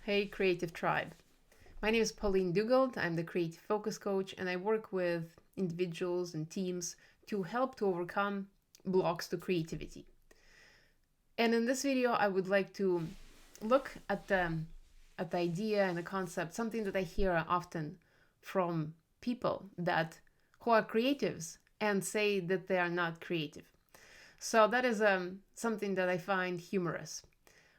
Hey, Creative Tribe. My name is Pauline Dugald. I'm the Creative Focus Coach, and I work with individuals and teams to help to overcome blocks to creativity. And in this video, I would like to look at the idea and the concept, something that I hear often from people that who are creatives and say that they are not creative. So that is something that I find humorous.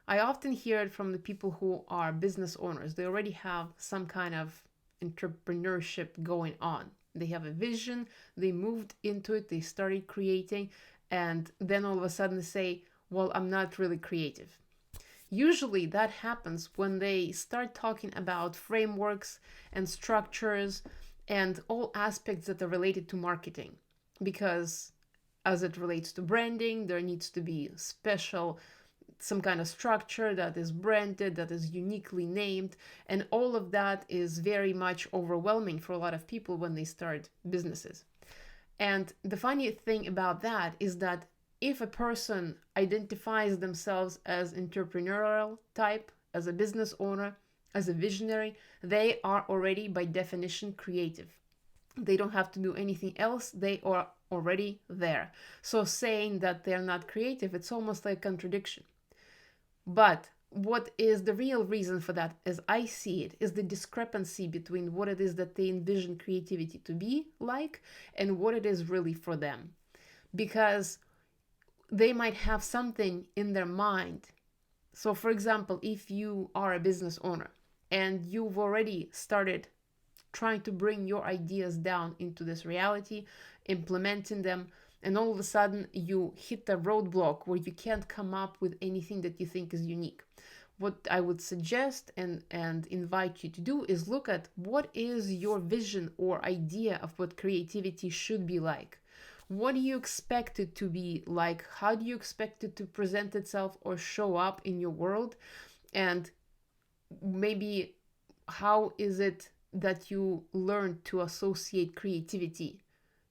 I often hear it from the people who are business owners. They already have some kind of entrepreneurship going on. They have a vision, they moved into it, they started creating, and then all of a sudden they say, well, I'm not really creative. Usually that happens when they start talking about frameworks and structures and all aspects that are related to marketing. Because as it relates to branding, there needs to be some kind of structure that is branded, that is uniquely named, and all of that is very much overwhelming for a lot of people when they start businesses. And the funny thing about that is that if a person identifies themselves as entrepreneurial type, as a business owner, as a visionary, they are already by definition creative. They don't have to do anything else. They are already there. So saying that they're not creative, it's almost like a contradiction. But what is the real reason for that, as I see it, is the discrepancy between what it is that they envision creativity to be like and what it is really for them. Because they might have something in their mind. So, for example, if you are a business owner and you've already started trying to bring your ideas down into this reality, implementing them, and all of a sudden you hit a roadblock where you can't come up with anything that you think is unique. What I would suggest and invite you to do is look at what is your vision or idea of what creativity should be like. What do you expect it to be like? How do you expect it to present itself or show up in your world? And maybe how is it that you learn to associate creativity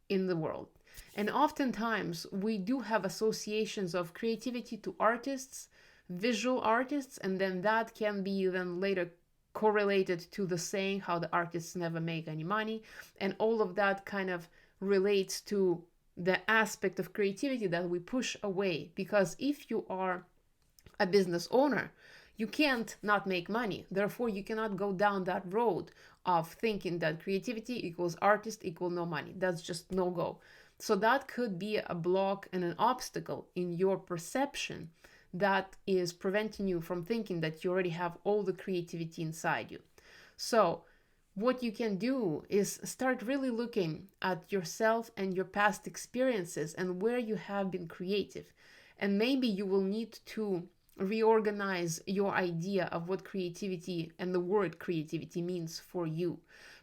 in the world? And oftentimes we do have associations of creativity to artists, visual artists, and then that can be then later correlated to the saying how the artists never make any money. And all of that kind of relates to the aspect of creativity that we push away. Because if you are a business owner, you can't not make money. Therefore, you cannot go down that road of thinking that creativity equals artist equal no money. That's just no go. So that could be a block and an obstacle in your perception that is preventing you from thinking that you already have all the creativity inside you. So what you can do is start really looking at yourself and your past experiences and where you have been creative. And maybe you will need to reorganize your idea of what creativity and the word creativity means for you.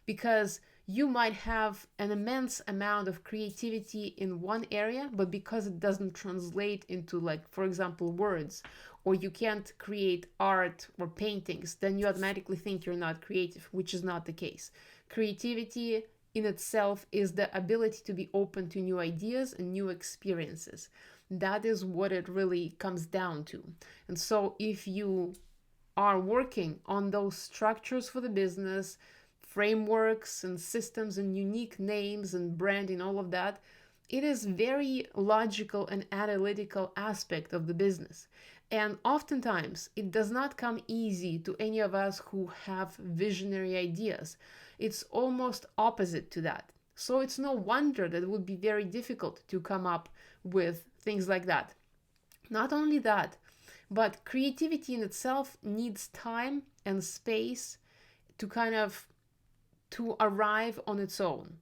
Because you might have an immense amount of creativity in one area, but because it doesn't translate into, like, for example, words, or you can't create art or paintings, then you automatically think you're not creative, which is not the case. Creativity in itself is the ability to be open to new ideas and new experiences. That is what it really comes down to. And so if you are working on those structures for the business, frameworks and systems and unique names and branding, all of that, it is very logical and analytical aspect of the business. And oftentimes it does not come easy to any of us who have visionary ideas. It's almost opposite to that. So it's no wonder that it would be very difficult to come up with things like that. Not only that, but creativity in itself needs time and space to kind of to arrive on its own.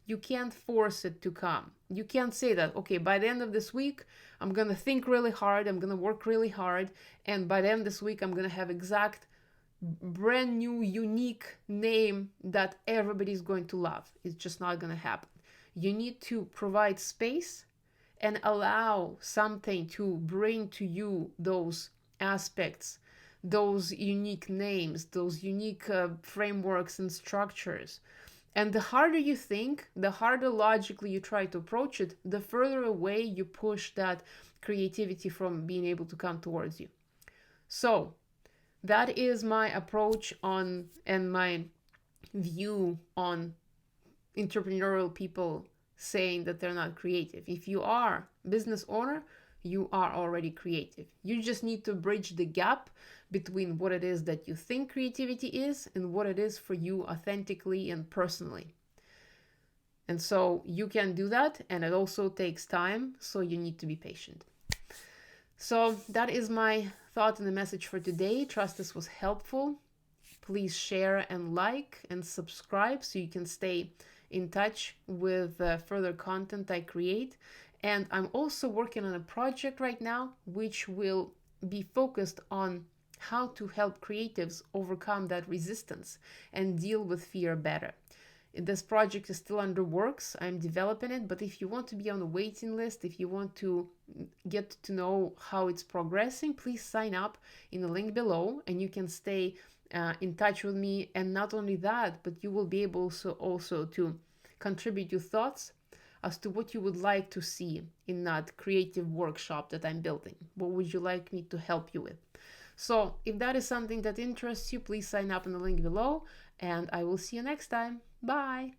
You can't force it to come. You can't say that, okay, by the end of this week, I'm going to think really hard, I'm going to work really hard, and by the end of this week, I'm going to have exact, brand new, unique name that everybody's going to love. It's just not going to happen. You need to provide space and allow something to bring to you those aspects, those unique names, those unique frameworks and structures. And the harder you think, the harder logically you try to approach it, the further away you push that creativity from being able to come towards you. So That is my approach on and my view on entrepreneurial people saying that they're not creative. If you are a business owner, you are already creative. You just need to bridge the gap between what it is that you think creativity is and what it is for you authentically and personally. And so you can do that, and it also takes time, so you need to be patient. So that is my thought and the message for today. Trust this was helpful. Please share and like and subscribe so you can stay in touch with further content I create. And I'm also working on a project right now which will be focused on how to help creatives overcome that resistance and deal with fear better. This project is still under works. I'm developing it, but if you want to be on the waiting list, if you want to get to know how it's progressing, please sign up in the link below and you can stay in touch with me. And not only that, but you will be able also to contribute your thoughts as to what you would like to see in that creative workshop that I'm building. What would you like me to help you with? So if that is something that interests you, please sign up in the link below, and I will see you next time. Bye.